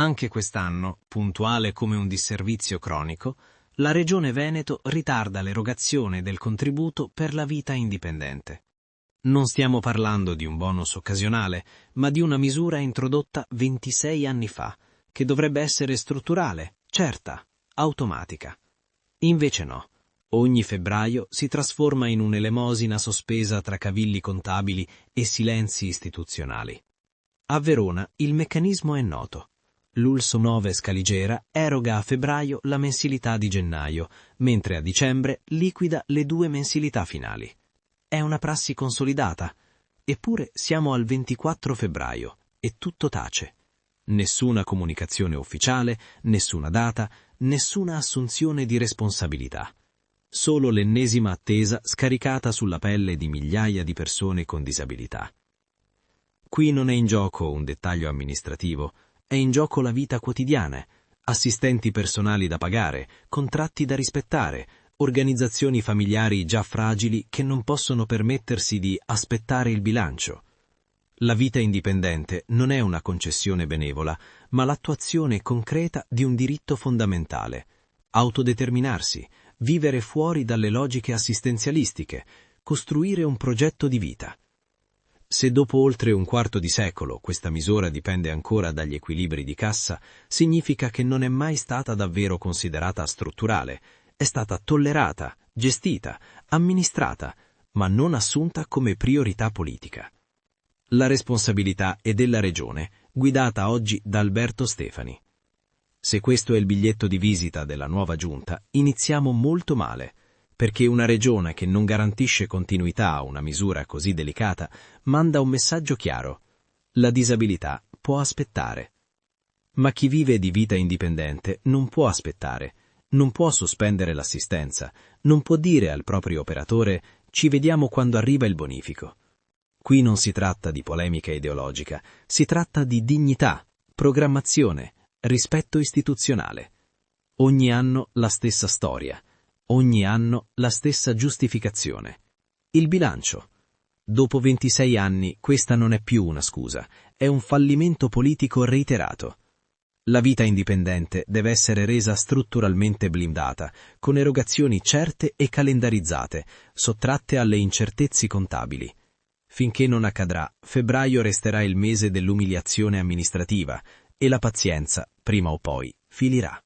Anche quest'anno, puntuale come un disservizio cronico, la Regione Veneto ritarda l'erogazione del contributo per la vita indipendente. Non stiamo parlando di un bonus occasionale, ma di una misura introdotta 26 anni fa, che dovrebbe essere strutturale, certa, automatica. Invece no. Ogni febbraio si trasforma in un'elemosina sospesa tra cavilli contabili e silenzi istituzionali. A Verona il meccanismo è noto. L'Ulso 9 Scaligera eroga a febbraio la mensilità di gennaio, mentre a dicembre liquida le 2 mensilità finali. È una prassi consolidata, eppure siamo al 24 febbraio e tutto tace. Nessuna comunicazione ufficiale, nessuna data, nessuna assunzione di responsabilità. Solo l'ennesima attesa scaricata sulla pelle di migliaia di persone con disabilità. Qui non è in gioco un dettaglio amministrativo, è in gioco la vita quotidiana, assistenti personali da pagare, contratti da rispettare, organizzazioni familiari già fragili che non possono permettersi di aspettare il bilancio. La vita indipendente non è una concessione benevola, ma l'attuazione concreta di un diritto fondamentale. Autodeterminarsi, vivere fuori dalle logiche assistenzialistiche, costruire un progetto di vita. Se dopo oltre un quarto di secolo questa misura dipende ancora dagli equilibri di cassa, significa che non è mai stata davvero considerata strutturale. È stata tollerata, gestita, amministrata, ma non assunta come priorità politica. La responsabilità è della Regione, guidata oggi da Alberto Stefani. Se questo è il biglietto di visita della nuova giunta, iniziamo molto male, perché una Regione che non garantisce continuità a una misura così delicata manda un messaggio chiaro: la disabilità può aspettare. Ma chi vive di vita indipendente non può aspettare. Non può sospendere l'assistenza, non può dire al proprio operatore «ci vediamo quando arriva il bonifico». Qui non si tratta di polemica ideologica, si tratta di dignità, programmazione, rispetto istituzionale. Ogni anno la stessa storia, ogni anno la stessa giustificazione. Il bilancio. Dopo 26 anni questa non è più una scusa, è un fallimento politico reiterato. La vita indipendente deve essere resa strutturalmente blindata, con erogazioni certe e calendarizzate, sottratte alle incertezze contabili. Finché non accadrà, febbraio resterà il mese dell'umiliazione amministrativa e la pazienza, prima o poi, finirà.